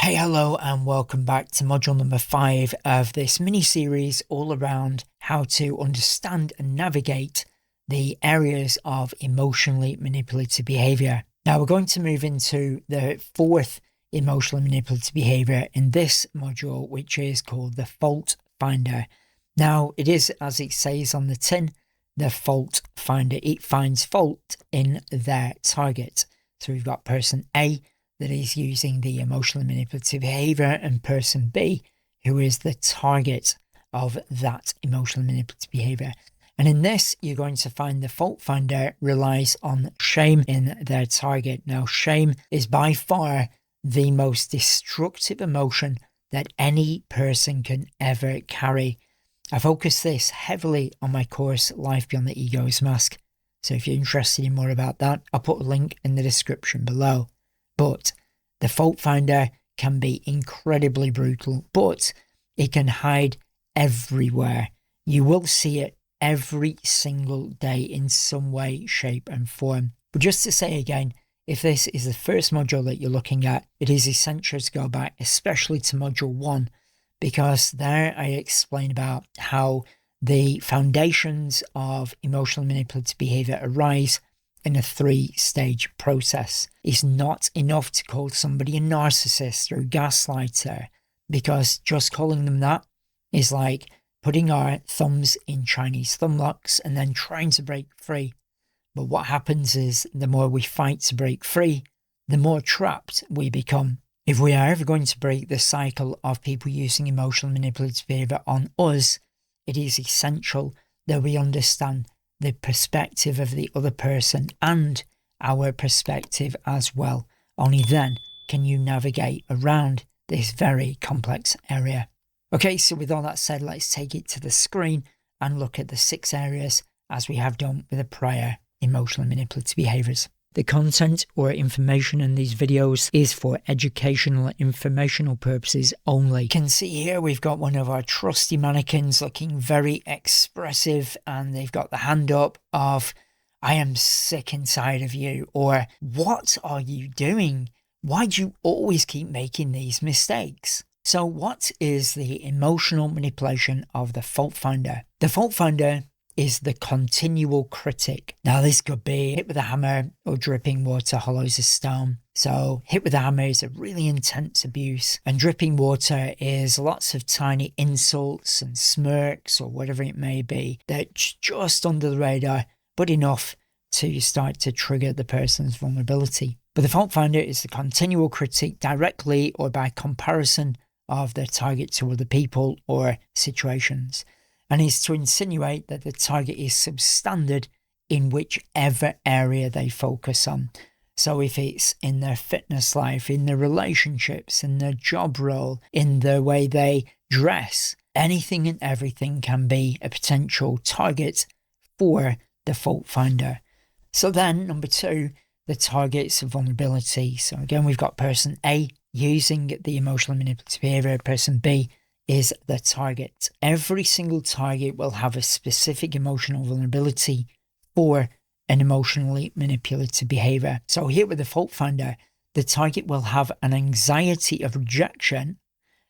Hey, hello, and welcome back to module number 5 of this mini series all around how to understand and navigate the areas of emotionally manipulative behavior. Now, we're going to move into the fourth emotionally manipulative behavior in this module, which is called the fault finder. Now, it is, as it says on the tin, the fault finder. It finds fault in their target. So we've got person A that is using the emotionally manipulative behavior, and person B, who is the target of that emotionally manipulative behavior. And in this, you're going to find the fault finder relies on shame in their target. Now, shame is by far the most destructive emotion that any person can ever carry. I focus this heavily on my course, Life Beyond the Ego's Mask. So if you're interested in more about that, I'll put a link in the description below. But the fault finder can be incredibly brutal, but it can hide everywhere. You will see it every single day in some way, shape and form. But just to say again, if this is the first module that you're looking at, it is essential to go back, especially to module 1, because there I explain about how the foundations of emotional manipulative behavior arise in a 3-stage process. It's not enough to call somebody a narcissist or a gaslighter, because just calling them that is like putting our thumbs in Chinese thumb locks and then trying to break free. But what happens is the more we fight to break free, the more trapped we become. If we are ever going to break the cycle of people using emotional manipulative behavior on us, it is essential that we understand the perspective of the other person and our perspective as well. Only then can you navigate around this very complex area. Okay, so with all that said, let's take it to the screen and look at the 6 areas as we have done with the prior emotional manipulative behaviors. The content or information in these videos is for educational and informational purposes only. You can see here we've got one of our trusty mannequins looking very expressive, and they've got the hand up of, "I am sick and tired of you," or "What are you doing? Why do you always keep making these mistakes?" So what is the emotional manipulation of the fault finder? The fault finder is the continual critic. Now, this could be hit with a hammer or dripping water hollows a stone. So hit with a hammer is a really intense abuse, and dripping water is lots of tiny insults and smirks or whatever it may be that's just under the radar, but enough to start to trigger the person's vulnerability. But the fault finder is the continual critique directly or by comparison of their target to other people or situations, and is to insinuate that the target is substandard in whichever area they focus on. So if it's in their fitness life, in their relationships, in their job role, in the way they dress, anything and everything can be a potential target for the fault finder. So then, number 2, the target's vulnerability. So again, we've got person A using the emotional manipulative behavior, person B is the target. Every single target will have a specific emotional vulnerability for an emotionally manipulative behavior. So here with the fault finder, the target will have an anxiety of rejection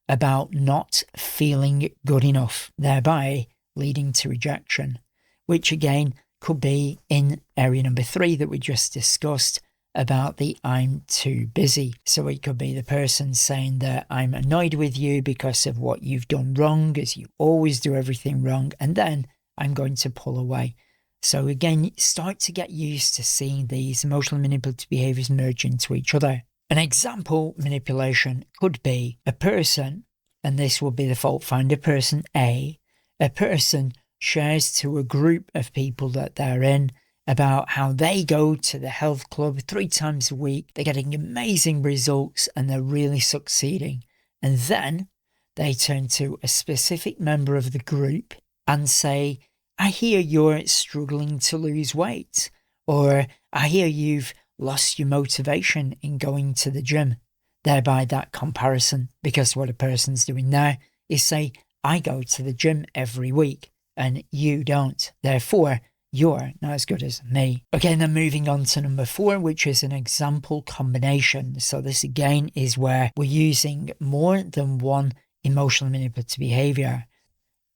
about not feeling good enough, thereby leading to rejection, which again could be in area number 3 that we just discussed about the "I'm too busy." So it could be the person saying that "I'm annoyed with you because of what you've done wrong, as you always do everything wrong, and then I'm going to pull away." So again, start to get used to seeing these emotional manipulative behaviors merge into each other. An example manipulation could be a person, and this will be the fault finder, person A. A person shares to a group of people that they're in about how they go to the health club 3 times a week, they're getting amazing results and they're really succeeding. And then they turn to a specific member of the group and say, "I hear you're struggling to lose weight," or "I hear you've lost your motivation in going to the gym." Thereby that comparison, because what a person's doing there is say, "I go to the gym every week and you don't. Therefore, you're not as good as me. Okay, then moving on to number 4, which is an example combination. So this again is where we're using more than one emotional manipulative behavior.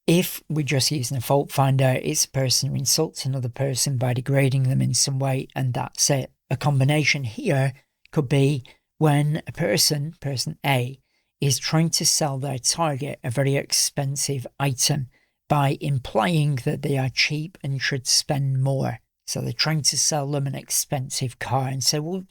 If we're just using a fault finder, it's a person who insults another person by degrading them in some way, and that's it. A combination here could be when a person A, is trying to sell their target a very expensive item by implying that they are cheap and should spend more. So they're trying to sell them an expensive car and say, well,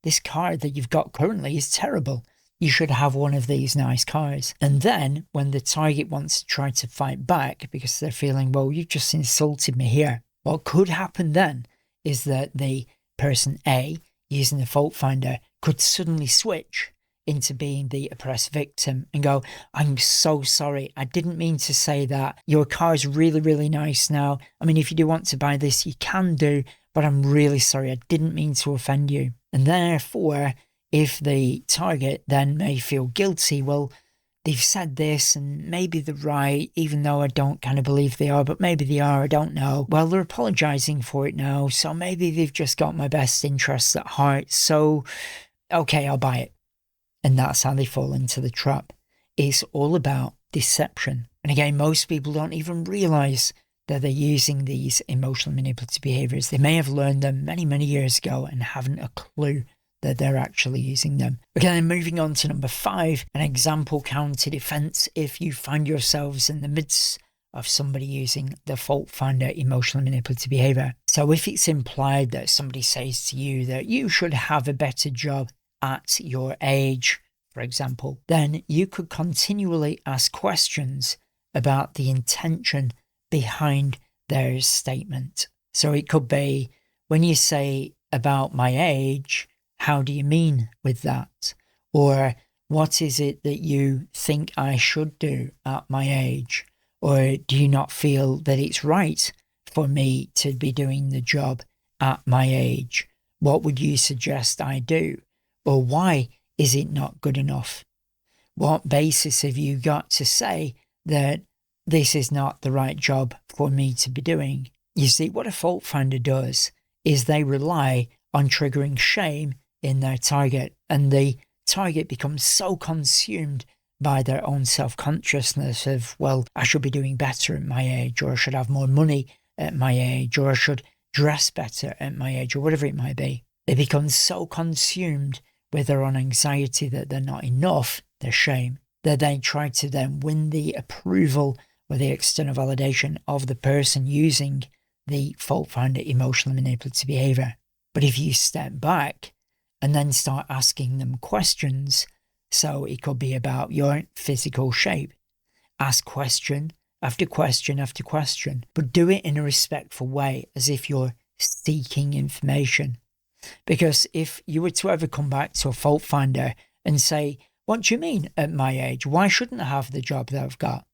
this car that you've got currently is terrible. You should have one of these nice cars. And then when the target wants to try to fight back because they're feeling, well, you've just insulted me here. What could happen then is that the person A, using the fault finder, could suddenly switch into being the oppressed victim and go, I'm so sorry. I didn't mean to say that. Your car is really, really nice now. I mean, if you do want to buy this, you can do, but I'm really sorry. I didn't mean to offend you. And therefore, if the target then may feel guilty, well, they've said this and maybe they're right, even though I don't kind of believe they are, but maybe they are, I don't know. Well, they're apologizing for it now, so maybe they've just got my best interests at heart, so okay, I'll buy it. And that's how they fall into the trap. It's all about deception. And again, most people don't even realize that they're using these emotional manipulative behaviors. They may have learned them many, many years ago and haven't a clue that they're actually using them. Okay, then moving on to number 5, an example counter defense if you find yourselves in the midst of somebody using the fault finder emotional manipulative behavior. So if it's implied that somebody says to you that you should have a better job at your age, for example, then you could continually ask questions about the intention behind their statement. So it could be, when you say about my age, how do you mean with that? Or what is it that you think I should do at my age? Or do you not feel that it's right for me to be doing the job at my age? What would you suggest I do? Or why is it not good enough? What basis have you got to say that this is not the right job for me to be doing? You see, what a fault finder does is they rely on triggering shame in their target, and the target becomes so consumed by their own self-consciousness of, well, I should be doing better at my age, or I should have more money at my age, or I should dress better at my age, or whatever it might be. They become so consumed with their own anxiety that they're not enough, their shame, that they try to then win the approval or the external validation of the person using the fault finder emotional manipulative behavior. But if you step back and then start asking them questions, so it could be about your physical shape, ask question after question after question, but do it in a respectful way, as if you're seeking information. Because if you were to ever come back to a fault finder and say, what do you mean at my age? Why shouldn't I have the job that I've got?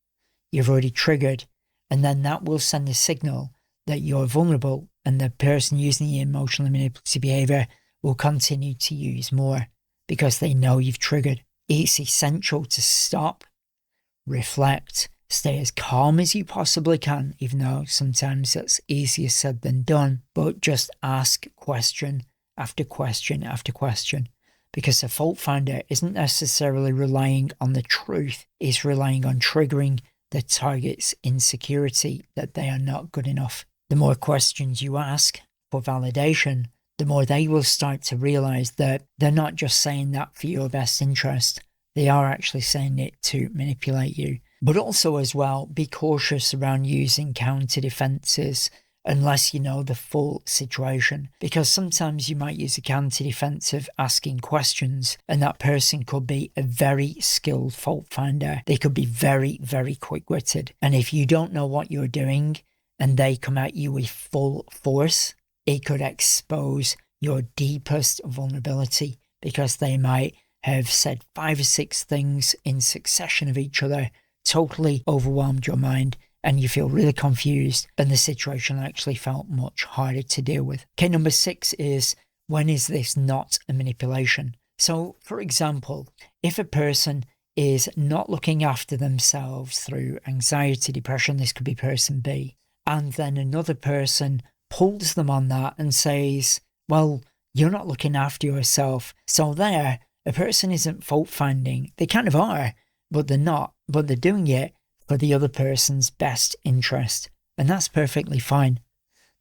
You've already triggered, and then that will send a signal that you're vulnerable, and the person using the emotional manipulative behavior will continue to use more because they know you've triggered. It's essential to stop, reflect, stay as calm as you possibly can, even though sometimes that's easier said than done, but just ask question after question after question, because the fault finder isn't necessarily relying on the truth, it's relying on triggering the target's insecurity that they are not good enough. The more questions you ask for validation, the more they will start to realize that they're not just saying that for your best interest, they are actually saying it to manipulate you. But also as well, be cautious around using counter defenses unless you know the full situation, because sometimes you might use a counter defense of asking questions and that person could be a very skilled fault finder. They could be very, very quick-witted. And if you don't know what you're doing and they come at you with full force, it could expose your deepest vulnerability, because they might have said 5 or 6 things in succession of each other, totally overwhelmed your mind, and you feel really confused, and the situation actually felt much harder to deal with. Okay, number 6 is, when is this not a manipulation? So, for example, if a person is not looking after themselves through anxiety, depression, this could be person B, and then another person pulls them on that and says, well, you're not looking after yourself. So there, a person isn't fault finding. They kind of are, but they're not. But they're doing it for the other person's best interest. And that's perfectly fine.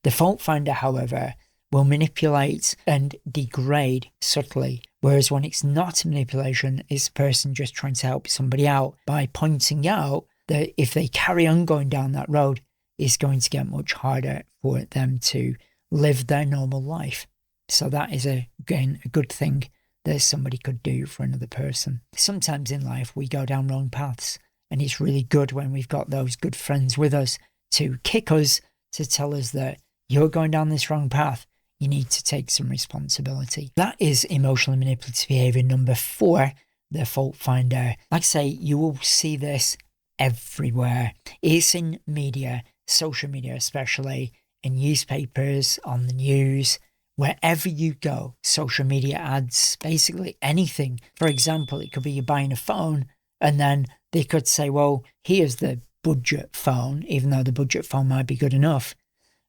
The fault finder, however, will manipulate and degrade subtly. Whereas when it's not manipulation, it's a person just trying to help somebody out by pointing out that if they carry on going down that road, it's going to get much harder for them to live their normal life. So that is, again, a good thing that somebody could do for another person. Sometimes in life we go down wrong paths, and it's really good when we've got those good friends with us to kick us, to tell us that you're going down this wrong path. You need to take some responsibility. That is emotional manipulative behavior number 4, the fault finder. Like I say, you will see this everywhere. It's in media, social media especially, in newspapers, on the news, wherever you go. Social media ads, basically anything. For example, it could be you're buying a phone and then they could say, well, here's the budget phone, even though the budget phone might be good enough.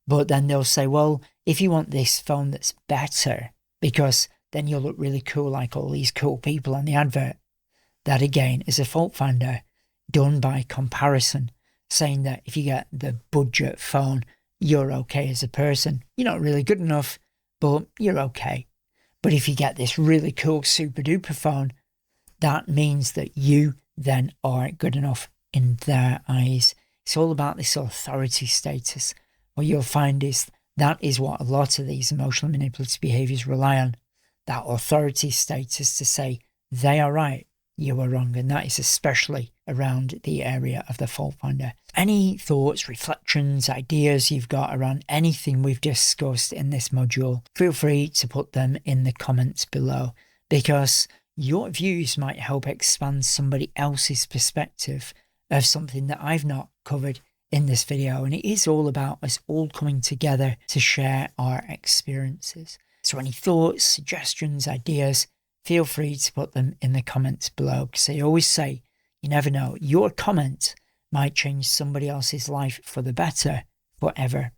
But then they'll say, well, if you want this phone that's better, because then you'll look really cool like all these cool people on the advert. That again is a fault finder done by comparison, saying that if you get the budget phone, you're okay as a person. You're not really good enough, but you're okay. But if you get this really cool super duper phone, that means that you then are good enough in their eyes. It's all about this authority status. What you'll find is that is what a lot of these emotional manipulative behaviors rely on. That authority status to say they are right, you are wrong. And that is especially around the area of the fault finder. Any thoughts, reflections, ideas you've got around anything we've discussed in this module, feel free to put them in the comments below, because your views might help expand somebody else's perspective of something that I've not covered in this video. And it is all about us all coming together to share our experiences. So any thoughts, suggestions, ideas, feel free to put them in the comments below, because I always say, you never know, your comment might change somebody else's life for the better forever.